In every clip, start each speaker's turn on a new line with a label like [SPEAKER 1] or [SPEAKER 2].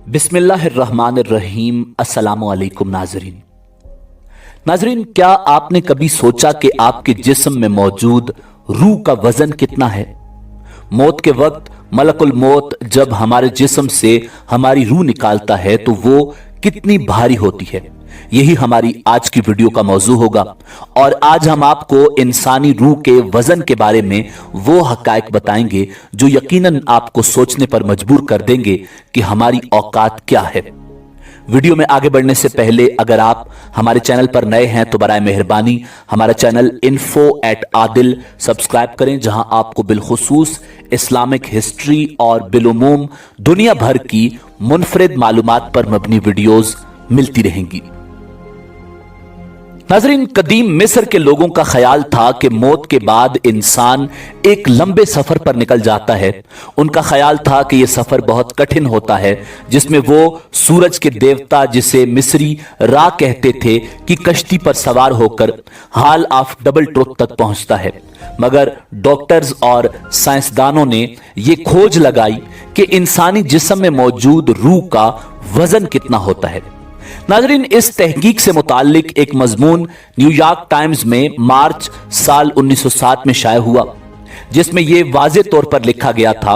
[SPEAKER 1] बिस्मिल्लाहिर्रहमानिर्रहीम। अस्सलामुअलैकुम नाजरीन, क्या आपने कभी सोचा कि आपके जिस्म में मौजूद रूह का वजन कितना है? मौत के वक्त मलकुल मौत जब हमारे जिस्म से हमारी रूह निकालता है तो वो कितनी भारी होती है, यही हमारी आज की वीडियो का मौजू होगा। और आज हम आपको इंसानी रूह के वजन के बारे में वो हकायक बताएंगे जो यकीनन आपको सोचने पर मजबूर कर देंगे कि हमारी औकात क्या है। वीडियो में आगे बढ़ने से पहले अगर आप हमारे चैनल पर नए हैं तो बराए मेहरबानी हमारा चैनल info@adil सब्सक्राइब करें, जहां आपको बिलखुसूस इस्लामिक हिस्ट्री और बिलुमूम दुनिया भर की मुनफरिद मालूमात पर मबनी वीडियोस मिलती रहेंगी। नाज़रीन, कदीम मिस्र के लोगों का ख्याल था कि मौत के बाद इंसान एक लंबे सफर पर निकल जाता है। उनका ख्याल था कि यह सफर बहुत कठिन होता है, जिसमें वो सूरज के देवता, जिसे मिस्री रा कहते थे, कि कश्ती पर सवार होकर हाल ऑफ डबल ट्रुथ तक पहुंचता है। मगर डॉक्टर्स और साइंसदानों ने यह खोज लगाई कि इंसानी जिस्म में मौजूद रूह का वजन कितना होता है। नाज़रीन, इस तहकीक से मुताल्लिक एक मजमून न्यूयॉर्क टाइम्स में मार्च साल 1907 में शाया हुआ, जिसमें यह वाज़े तौर पर लिखा गया था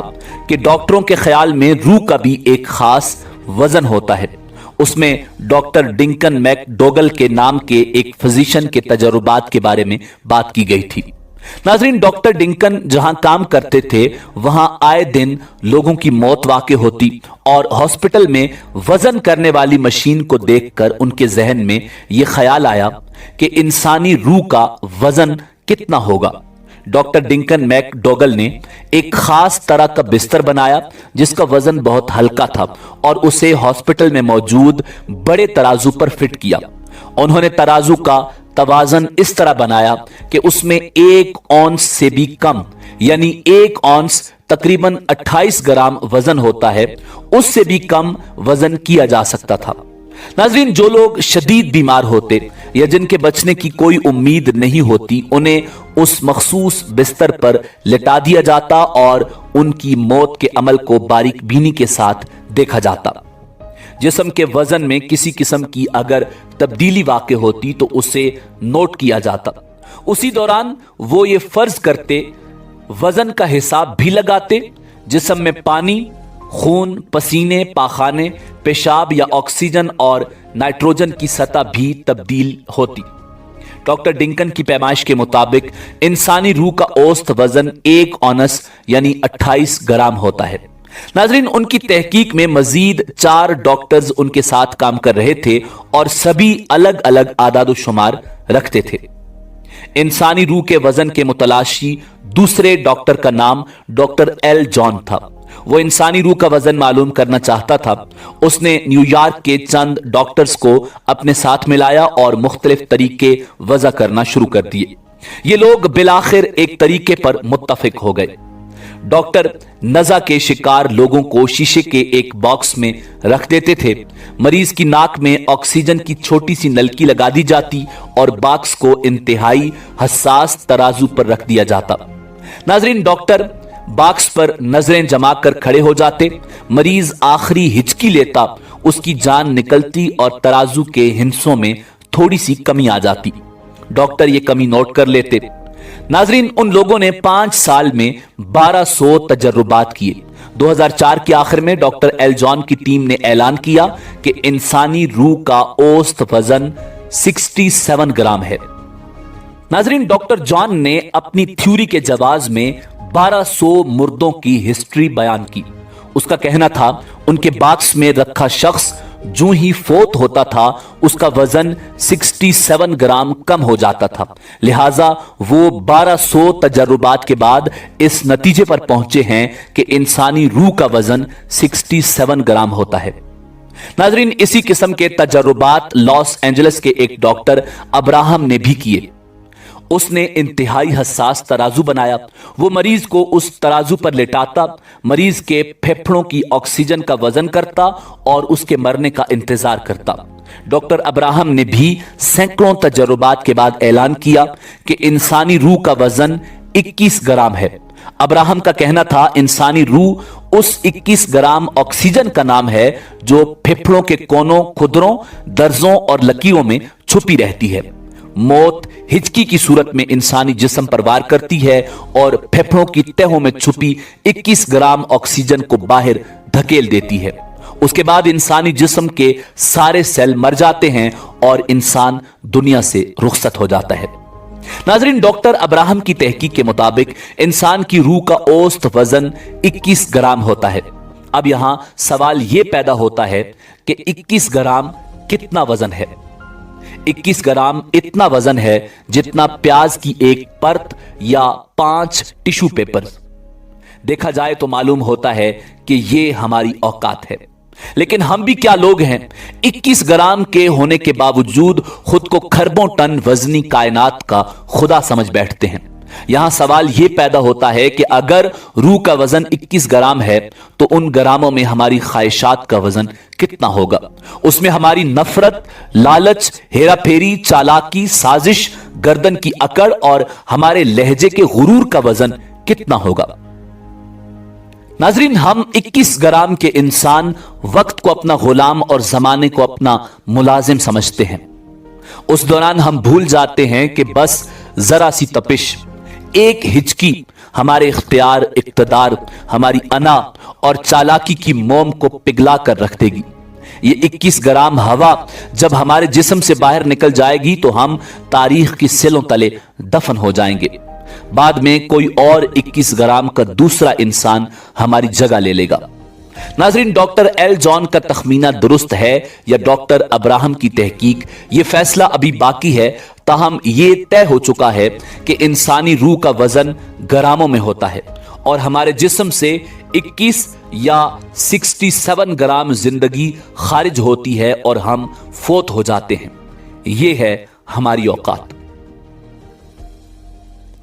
[SPEAKER 1] कि डॉक्टरों के ख्याल में रूह का भी एक खास वजन होता है। उसमें डॉक्टर डिंकन मैकडोगल के नाम के एक फिजिशियन के तजर्बात के बारे में बात की गई थी। नाज़रीन, डॉक्टर डिंकन जहां काम करते थे वहां आए दिन लोगों की मौत वाक़ई होती और हॉस्पिटल में वजन करने वाली मशीन को देखकर उनके जहन में यह ख्याल आया कि इंसानी रूह का वजन कितना होगा। डॉक्टर डिंकन मैकडोगल ने एक खास तरह का बिस्तर बनाया जिसका वजन बहुत हल्का था और उसे हॉस्पिटल में मौजूद बड़े तराजू पर फिट किया। उन्होंने तराजू का तवाजन इस तरह बनाया कि उसमें 1 औंस से भी कम, यानी 1 औंस तकरीबन 28 ग्राम वजन होता है, उससे भी कम वजन किया जा सकता था। नाज़रीन, जो लोग शदीद बीमार होते या जिनके बचने की कोई उम्मीद नहीं होती, उन्हें उस मखसूस बिस्तर पर लिटा दिया जाता और उनकी मौत के अमल को बारीक बीनी के साथ देखा जाता। जिस्म के वजन में किसी किस्म की अगर तब्दीली वाक़ई होती तो उसे नोट किया जाता। उसी दौरान वो ये फर्ज करते, वजन का हिसाब भी लगाते। जिस्म में पानी, खून, पसीने, पाखाने, पेशाब या ऑक्सीजन और नाइट्रोजन की सतह भी तब्दील होती। डॉक्टर डिंकन की पैमाइश के मुताबिक इंसानी रूह का औसत वजन 1 औंस यानी 28 ग्राम होता है। नाज़रीन, उनकी तहकीक में मजीद 4 डॉक्टर्स उनके साथ काम कर रहे थे और सभी अलग अलग आदाद शुमार रखते थे। इंसानी रूह के वजन के मुतलाशी दूसरे डॉक्टर का नाम डॉक्टर एल जॉन था। वो इंसानी रूह का वजन मालूम करना चाहता था। उसने न्यूयॉर्क के चंद डॉक्टर्स को अपने साथ मिलाया और मुख्तलिफ तरीके वजह करना शुरू कर दिए। ये लोग बिलाखिर एक तरीके पर मुत्तफिक हो गए। डॉक्टर नज़ा के शिकार लोगों को शीशे के एक बॉक्स में रख देते थे। मरीज की नाक में ऑक्सीजन की छोटी सी नलकी लगा दी जाती और बॉक्स को इंतहाई हसास तराजू पर रख दिया जाता। नाज़रीन, डॉक्टर बॉक्स पर नजरें जमा कर खड़े हो जाते। मरीज आखिरी हिचकी लेता, उसकी जान निकलती और तराजू के हिस्सों में थोड़ी सी कमी आ जाती। डॉक्टर ये कमी नोट कर लेते। नाज़रीन, उन लोगों ने 5 साल में 1200 तजर्बात किए। 2004 के आखिर में डॉक्टर एल जॉन की टीम ने ऐलान किया कि इंसानी रूह का औसत वजन 67 ग्राम है। नाज़रीन, डॉक्टर जॉन ने अपनी थ्योरी के जवाब में 1200 मुर्दों की हिस्ट्री बयान की। उसका कहना था उनके बॉक्स में रखा शख्स जो ही फोत होता था उसका वजन 67 ग्राम कम हो जाता था। लिहाजा वो 1200 तजर्बात के बाद इस नतीजे पर पहुंचे हैं कि इंसानी रूह का वजन 67 ग्राम होता है। नाज़रीन, इसी किस्म के तजर्बात लॉस एंजलिस के एक डॉक्टर अब्राहम ने भी किए। उसने इंतहाई हसास तराजू बनाया। वो मरीज को उस तराजू पर लेटाता, मरीज के फेफड़ों की ऑक्सीजन का वजन करता और उसके मरने का इंतजार करता। डॉक्टर अब्राहम ने भी सैकड़ों तजर्बात के बाद ऐलान किया कि इंसानी रूह का वजन 21 ग्राम है। अब्राहम का कहना था इंसानी रूह उस 21 ग्राम ऑक्सीजन का नाम है जो फेफड़ों के कोनों, खुदरों, दर्जों और लकीरों में छुपी रहती है। मौत हिचकी की सूरत में इंसानी जिस्म पर वार करती है और फेफड़ों की तहों में छुपी 21 ग्राम ऑक्सीजन को बाहर धकेल देती है। उसके बाद इंसानी जिस्म के सारे सेल मर जाते हैं और इंसान दुनिया से रुखसत हो जाता है। नाज़रीन, डॉक्टर अब्राहम की तहकीक के मुताबिक इंसान की रूह का औसत वजन 21 ग्राम होता है। अब यहां सवाल यह पैदा होता है कि 21 ग्राम कितना वजन है? 21 ग्राम इतना वजन है जितना प्याज की एक परत या 5 टिश्यू पेपर। देखा जाए तो मालूम होता है कि यह हमारी औकात है। लेकिन हम भी क्या लोग हैं, 21 ग्राम के होने के बावजूद खुद को खरबों टन वजनी कायनात का खुदा समझ बैठते हैं। यहां सवाल यह पैदा होता है कि अगर रूह का वजन 21 ग्राम है तो उन ग्रामों में हमारी ख्वाहिशात का वजन कितना होगा? उसमें हमारी नफरत, लालच, हेराफेरी, चालाकी, साजिश, गर्दन की अकड़ और हमारे लहजे के गुरूर का वजन कितना होगा? नाजरीन, हम 21 ग्राम के इंसान वक्त को अपना गुलाम और जमाने को अपना मुलाजिम समझते हैं। उस दौरान हम भूल जाते हैं कि बस जरा सी तपिश, एक हिचकी हमारे इख्तियार, इक्तदार, हमारी अना और चालाकी की मोम को पिघला कर रख देगी। ये 21 ग्राम हवा जब हमारे जिस्म से बाहर निकल जाएगी तो हम तारीख की सिलों तले दफन हो जाएंगे। बाद में कोई और 21 ग्राम का दूसरा इंसान हमारी जगह ले लेगा। नाजरीन, डॉक्टर एल जॉन का तखमीना दुरुस्त है या डॉक्टर अब्राहम की तहकीक, यह फैसला अभी बाकी है। ताहम यह तय हो चुका है कि इंसानी रूह का वजन ग्रामों में होता है और हमारे जिस्म से 21 या 67 ग्राम जिंदगी खारिज होती है और हम फोत हो जाते हैं। यह है हमारी औकात।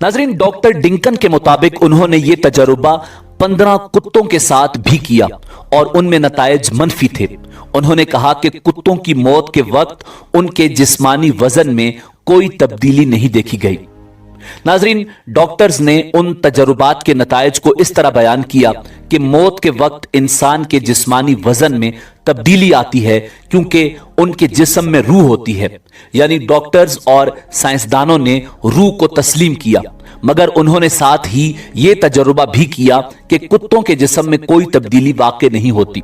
[SPEAKER 1] नाजरीन, डॉक्टर डिंकन के मुताबिक उन्होंने यह तजुर्बा 15 कुत्तों के साथ भी किया और उनमें नताइज मनफी थे। उन्होंने कहा कि कुत्तों की मौत के वक्त उनके जिस्मानी वजन में कोई तब्दीली नहीं देखी गई। नाजरीन, डॉक्टर्स ने उन तजुर्बात के नताइज को इस तरह बयान किया कि मौत के वक्त इंसान के जिस्मानी वजन में तब्दीली आती है क्योंकि उनके जिस्म में रूह होती है। यानी डॉक्टर्स और साइंसदानों ने रूह को तस्लीम किया, मगर उन्होंने साथ ही यह तजुर्बा भी किया कि कुत्तों के जिस्म में कोई तब्दीली वाक़ई नहीं होती।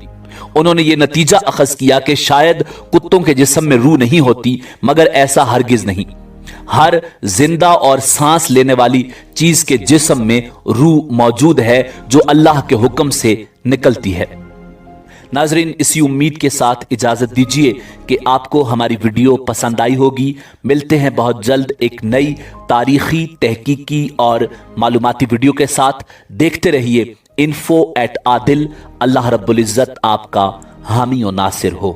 [SPEAKER 1] उन्होंने ये नतीजा अखज़ किया कि शायद कुत्तों के जिस्म में रूह नहीं होती, मगर ऐसा हरगिज नहीं। हर जिंदा और सांस लेने वाली चीज के जिस्म में रूह मौजूद है जो अल्लाह के हुक्म से निकलती है। नाजरीन, इसी उम्मीद के साथ इजाजत दीजिए कि आपको हमारी वीडियो पसंद आई होगी। मिलते हैं बहुत जल्द एक नई तारीखी, तहकीकी और मालूमाती वीडियो के साथ। देखते रहिए info@adil। अल्लाह रब्बुल इज्जत आपका हामी और नासिर हो।